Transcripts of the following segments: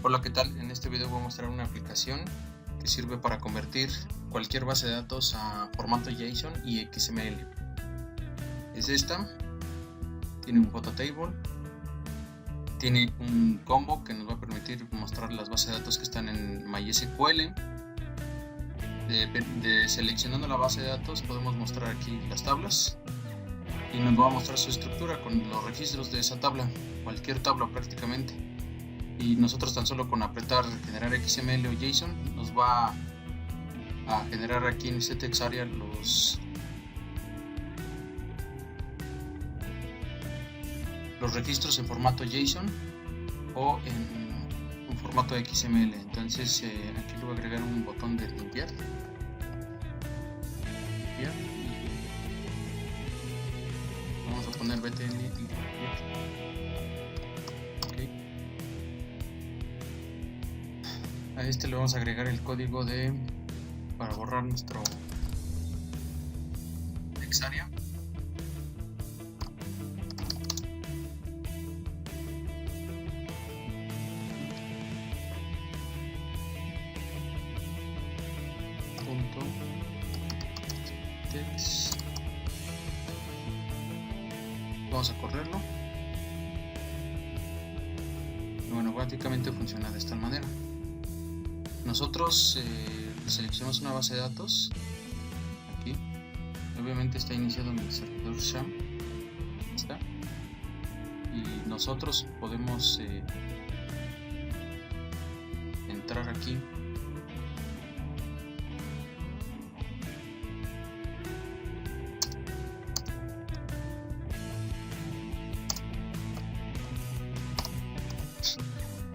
Hola, ¿qué tal? En este video voy a mostrar una aplicación que sirve para convertir cualquier base de datos a formato JSON y XML. Es esta, tiene un JTable, tiene un combo que nos va a permitir mostrar las bases de datos que están en MySQL. Seleccionando la base de datos podemos mostrar aquí las tablas y nos va a mostrar su estructura con los registros de esa tabla, cualquier tabla prácticamente. Y nosotros tan solo con apretar generar XML o JSON nos va a generar aquí en este text area los registros en formato JSON o en un formato XML. Entonces aquí le voy a agregar un botón de limpiar y vamos a poner btn limpiar. A este le vamos a agregar el código para borrar nuestro text area. Text. Vamos a correrlo. Y bueno, básicamente funciona de esta manera. Nosotros seleccionamos una base de datos aquí, obviamente está iniciado en el servidor SHA, está, y nosotros podemos entrar aquí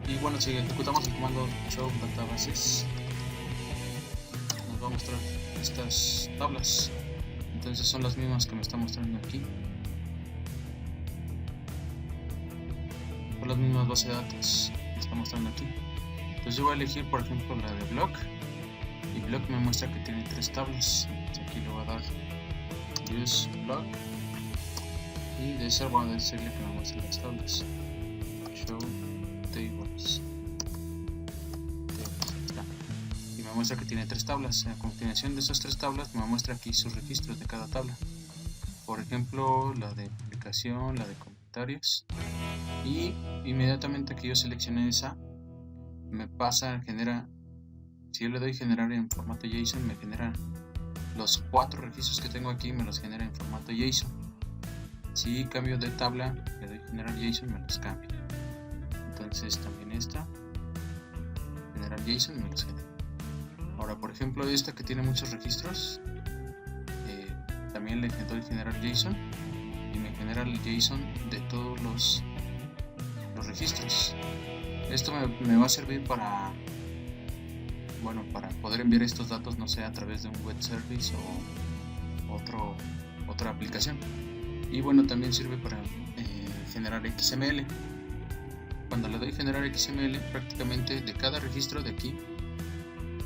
y bueno, si ejecutamos el comando show databases nos va a mostrar estas tablas. Entonces son las mismas que me está mostrando aquí, son las mismas bases de datos que me está mostrando aquí. Entonces yo voy a elegir por ejemplo la de block, y block me muestra que tiene 3 tablas. Entonces aquí le voy a dar use block y de esa voy a decirle que me muestre las tablas, show tables, y me muestra que tiene 3 tablas. A continuación de esas 3 tablas me muestra aquí sus registros de cada tabla, por ejemplo la de publicación, la de comentarios, y inmediatamente que yo seleccione esa me pasa, si yo le doy generar en formato JSON me genera los 4 registros que tengo aquí, me los genera en formato JSON. Si cambio de tabla, le doy generar JSON, me los cambia. Entonces también esta, generar JSON, y me los genera. Ahora por ejemplo esta que tiene muchos registros, también le doy generar JSON y me genera el JSON de todos los registros. Esto me va a servir para poder enviar estos datos, no sé, a través de un web service o otra aplicación. Y bueno, también sirve para generar XML. Cuando le doy generar XML, prácticamente de cada registro de aquí,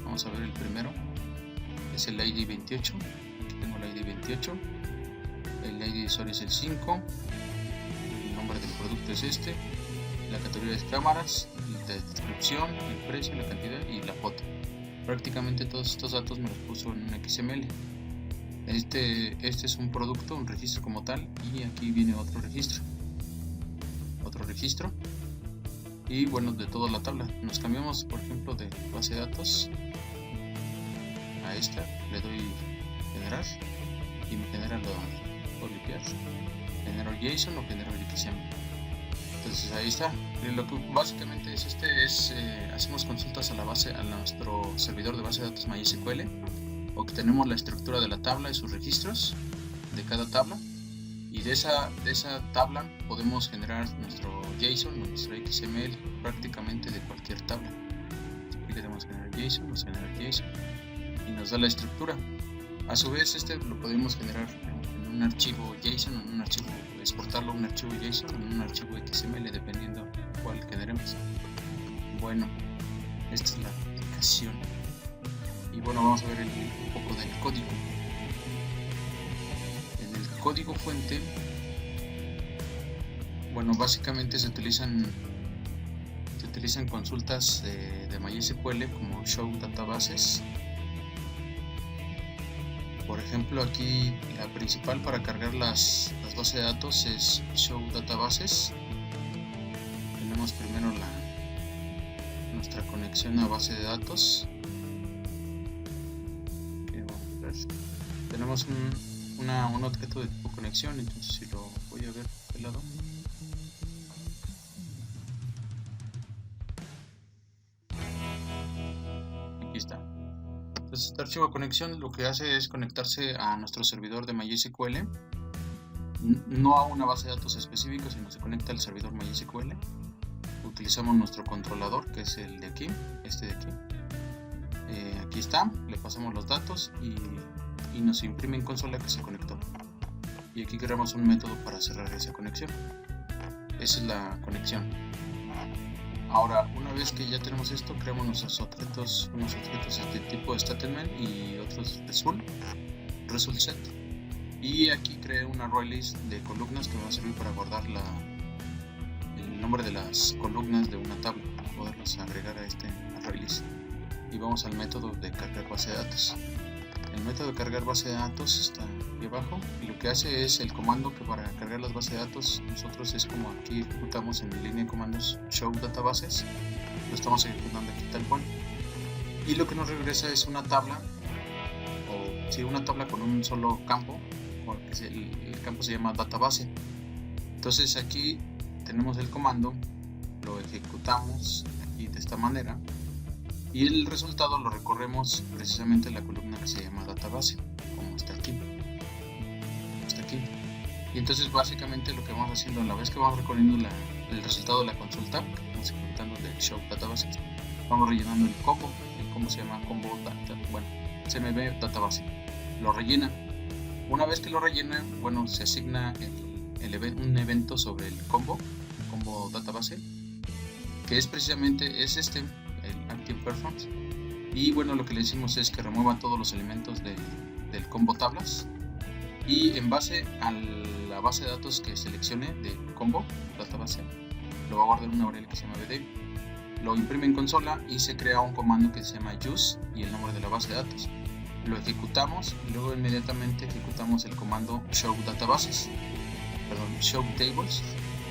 vamos a ver el primero, es el ID 28, aquí tengo el ID 28, el ID de usuario es el 5, el nombre del producto es este, la categoría es cámaras, la descripción, el precio, la cantidad y la foto. Prácticamente todos estos datos me los puso en un XML. Este es un producto, un registro como tal, y aquí viene otro registro, y bueno, de toda la tabla. Nos cambiamos por ejemplo de base de datos a esta, le doy generar y me genera lo limpiar, generar JSON o generar XML. Entonces ahí está. Lo que básicamente es hacemos consultas a nuestro servidor de base de datos MySQL, obtenemos la estructura de la tabla y sus registros de cada tabla, y de esa tabla podemos generar nuestro JSON o nuestro XML prácticamente de cualquier tabla. Aquí le damos generar JSON, nos genera JSON y nos da la estructura. A su vez lo podemos generar en un archivo JSON, en un archivo, exportarlo a un archivo JSON, en un archivo XML, dependiendo cuál generemos. Bueno, esta es la aplicación. Y bueno, vamos a ver un poco del código. En el código fuente, bueno, básicamente se utiliza utilicen consultas de MySQL como show databases. Por ejemplo, aquí la principal para cargar las bases de datos es show databases. Tenemos primero nuestra conexión a base de datos. Tenemos un objeto de tipo conexión, entonces si lo voy a ver de lado. Aquí está. Entonces este archivo de conexión lo que hace es conectarse a nuestro servidor de MySQL, no a una base de datos específica, sino se conecta al servidor MySQL. Utilizamos nuestro controlador, que es el de aquí, este de aquí. Aquí está, le pasamos los datos y nos imprime en consola que se conectó. Y aquí creamos un método para cerrar esa conexión. Esa es la conexión. Ahora, una vez que ya tenemos esto, creamos unos objetos de tipo statement y otros result set. Y aquí creé un array list de columnas que me va a servir para guardar el nombre de las columnas de una tabla, para poderlas agregar a este array list. Y vamos al método de cargar base de datos. El método de cargar base de datos está aquí abajo, y lo que hace es el comando que para cargar las bases de datos nosotros es como aquí ejecutamos en la línea de comandos show databases, lo estamos ejecutando aquí tal cual, y lo que nos regresa es una tabla, una tabla con un solo campo, porque el campo se llama database. Entonces aquí tenemos el comando, lo ejecutamos aquí de esta manera, y el resultado lo recorremos precisamente en la columna que se llama database, como está aquí. Y entonces básicamente lo que vamos haciendo a la vez que vamos recorriendo el resultado de la consulta, vamos ejecutando del show database, vamos rellenando el combo se llama combo CMB database, lo rellena. Una vez que lo rellena, se asigna un evento sobre el combo database, que es precisamente el active performance, y lo que le decimos es que remueva todos los elementos del combo tablas, y en base a la base de datos que seleccione del combo database lo va a guardar una variable que se llama bd, lo imprime en consola y se crea un comando que se llama use y el nombre de la base de datos. Lo ejecutamos y luego inmediatamente ejecutamos el comando show tables.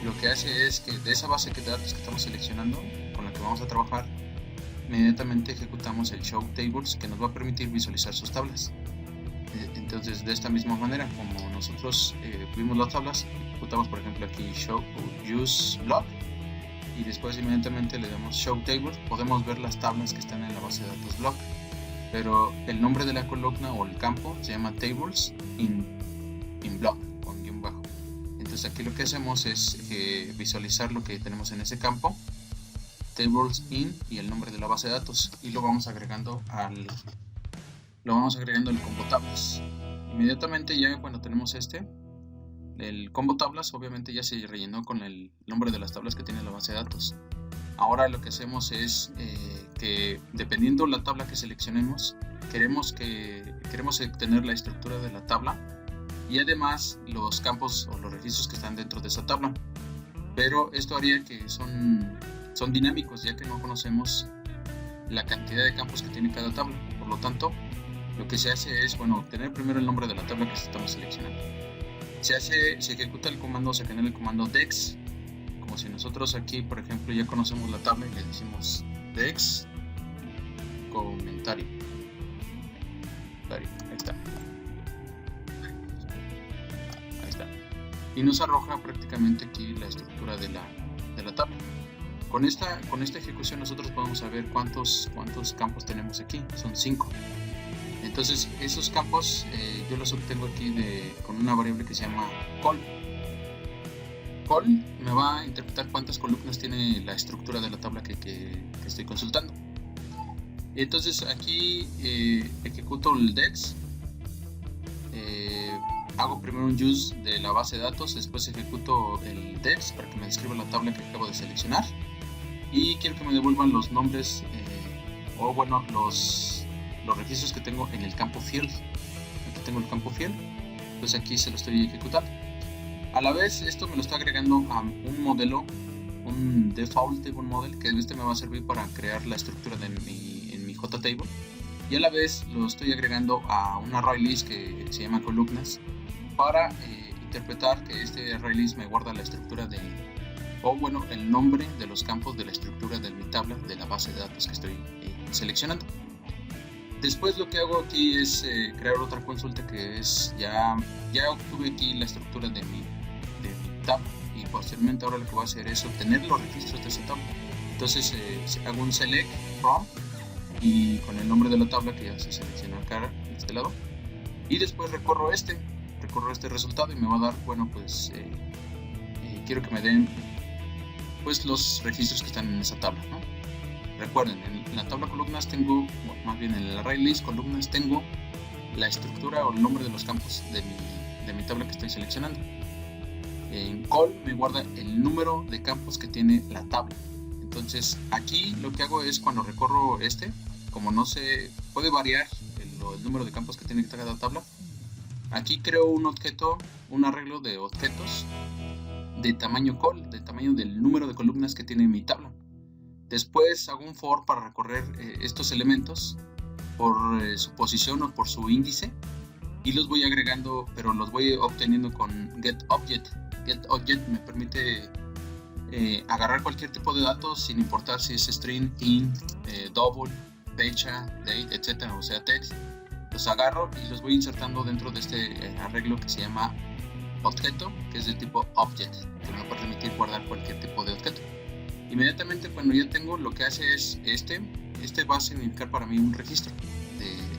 Lo que hace es que de esa base de datos que estamos seleccionando, con la que vamos a trabajar, inmediatamente ejecutamos el show tables, que nos va a permitir visualizar sus tablas. Entonces, de esta misma manera, como nosotros vimos las tablas, ejecutamos por ejemplo aquí show use block, y después inmediatamente le damos show tables, podemos ver las tablas que están en la base de datos block, pero el nombre de la columna o el campo se llama tables in block, con guión bajo. Entonces aquí lo que hacemos es visualizar lo que tenemos en ese campo, tables in y el nombre de la base de datos, y lo vamos agregando al combo tablas. Inmediatamente ya cuando tenemos el combo tablas, obviamente ya se rellenó con el nombre de las tablas que tiene la base de datos. Ahora lo que hacemos es que dependiendo la tabla que seleccionemos, queremos obtener la estructura de la tabla y además los campos o los registros que están dentro de esa tabla. Pero esto haría que son dinámicos, ya que no conocemos la cantidad de campos que tiene cada tabla. Por lo tanto, lo que se hace es obtener primero el nombre de la tabla que estamos seleccionando. Se ejecuta el comando, se genera el comando dex, como si nosotros aquí, por ejemplo, ya conocemos la tabla y le decimos dex comentario. Ahí está. Y nos arroja prácticamente aquí la estructura de la tabla. Con esta ejecución nosotros podemos saber cuántos campos tenemos aquí. Son 5. Entonces esos campos yo los obtengo aquí con una variable que se llama call. Call me va a interpretar cuántas columnas tiene la estructura de la tabla que estoy consultando. Entonces aquí ejecuto el dex, hago primero un use de la base de datos, después ejecuto el dex para que me describa la tabla que acabo de seleccionar, y quiero que me devuelvan los nombres los registros que tengo en el campo field. Aquí tengo el campo field, entonces aquí se lo estoy ejecutando. A la vez esto me lo está agregando a un modelo un default table model, que este me va a servir para crear la estructura de en mi JTable, y a la vez lo estoy agregando a un array list que se llama columnas para interpretar que este array list me guarda la estructura el nombre de los campos de la estructura de mi tabla de la base de datos que estoy seleccionando. Después lo que hago aquí es crear otra consulta, que es ya obtuve aquí la estructura de mi tabla, y posteriormente ahora lo que voy a hacer es obtener los registros de esa tabla. Entonces hago un select from y con el nombre de la tabla que ya se selecciona acá de este lado, y después recorro este resultado y me va a dar, quiero que me den pues los registros que están en esa tabla, ¿no? Recuerden, en la tabla columnas tengo, más bien en el array list columnas tengo la estructura o el nombre de los campos de mi tabla que estoy seleccionando. En call me guarda el número de campos que tiene la tabla. Entonces aquí lo que hago es, cuando recorro como no se puede variar el número de campos que tiene cada tabla, aquí creo un arreglo de objetos de tamaño call, de tamaño del número de columnas que tiene mi tabla. Después hago un for para recorrer estos elementos por su posición o por su índice, y los voy agregando, pero los voy obteniendo con getObject. GetObject me permite agarrar cualquier tipo de datos sin importar si es string, int, double, fecha, date, etc. O sea, text. Los agarro y los voy insertando dentro de este arreglo que se llama objeto, que es de tipo object, que me va a permitir guardar cualquier tipo de objeto. Inmediatamente cuando ya tengo, lo que hace es este va a significar para mí un registro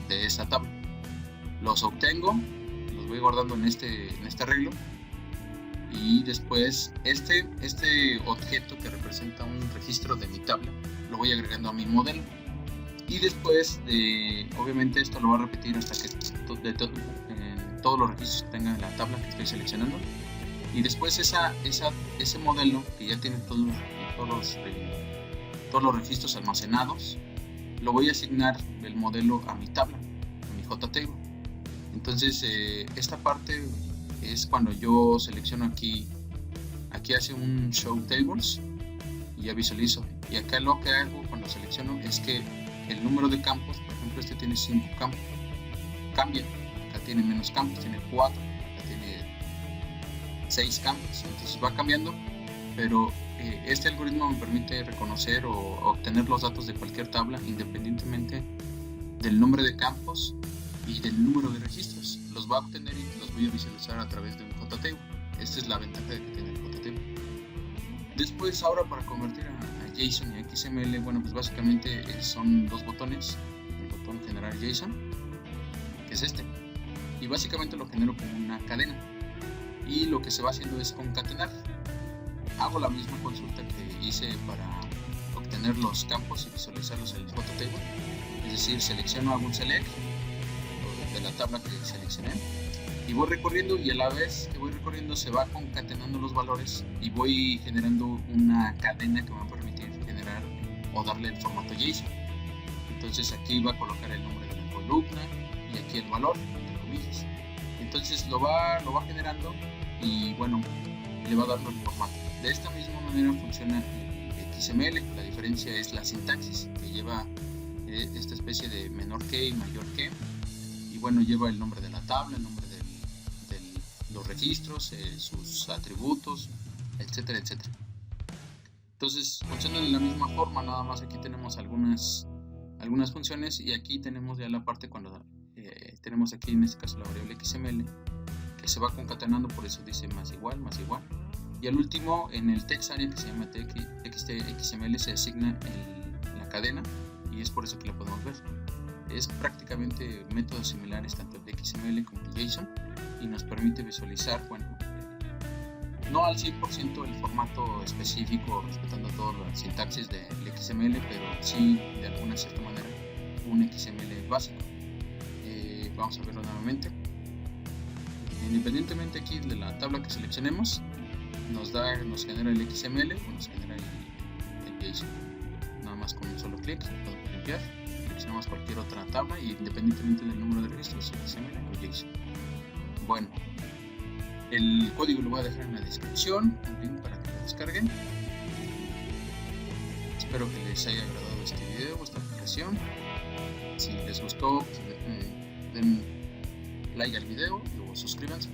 de esa tabla. Los obtengo, los voy guardando en este arreglo, y después este objeto que representa un registro de mi tabla lo voy agregando a mi modelo, y después obviamente esto lo va a repetir hasta que todos los registros que tenga en la tabla que estoy seleccionando, y después ese modelo que ya tiene todos los registros almacenados, lo voy a asignar el modelo a mi tabla, a mi JTable. Entonces esta parte es cuando yo selecciono aquí hace un show tables y ya visualizo, y acá lo que hago cuando selecciono es que el número de campos, por ejemplo tiene 5 campos, cambia, acá tiene menos campos, tiene 4, acá tiene 6 campos, entonces va cambiando, pero este algoritmo me permite reconocer o obtener los datos de cualquier tabla independientemente del nombre de campos y del número de registros. Los va a obtener y los voy a visualizar a través de un JTable. Esta es la ventaja de que tiene el JTable. Después, ahora para convertir a JSON y a XML, pues básicamente son dos botones. El botón generar JSON, que es y básicamente lo genero como una cadena, y lo que se va haciendo es concatenar. Hago la misma consulta que hice para obtener los campos y visualizarlos en el JTable, es decir, selecciono algún select de la tabla que seleccioné y voy recorriendo, y a la vez que voy recorriendo se va concatenando los valores y voy generando una cadena que me va a permitir generar o darle el formato JSON. Entonces aquí va a colocar el nombre de la columna y aquí el valor, entre comillas. Entonces lo va generando y le va dando el formato. De esta misma manera funciona el XML. La diferencia es la sintaxis, que lleva esta especie de menor que y mayor que, y lleva el nombre de la tabla, el nombre de los registros, sus atributos, etcétera, etcétera. Entonces funciona de la misma forma, nada más aquí tenemos algunas funciones, y aquí tenemos ya la parte cuando tenemos aquí en este caso la variable XML que se va concatenando, por eso dice más igual, y al último en el text area que se llama XML se asigna la cadena, y es por eso que la podemos ver. Es prácticamente métodos similares tanto el XML como el JSON, y nos permite visualizar, no al 100% el formato específico respetando todas las sintaxis del XML, pero sí de alguna cierta manera un XML básico. Vamos a verlo nuevamente. Independientemente aquí de la tabla que seleccionemos, nos genera el XML o nos genera el JSON. Nada más con un solo clic podemos limpiar, seleccionamos cualquier otra tabla y independientemente del número de registros, XML o JSON. El código lo voy a dejar en la descripción, un link para que lo descarguen. Espero que les haya agradado este video, esta impresión. Si les gustó, pues, den like al video y suscríbanse.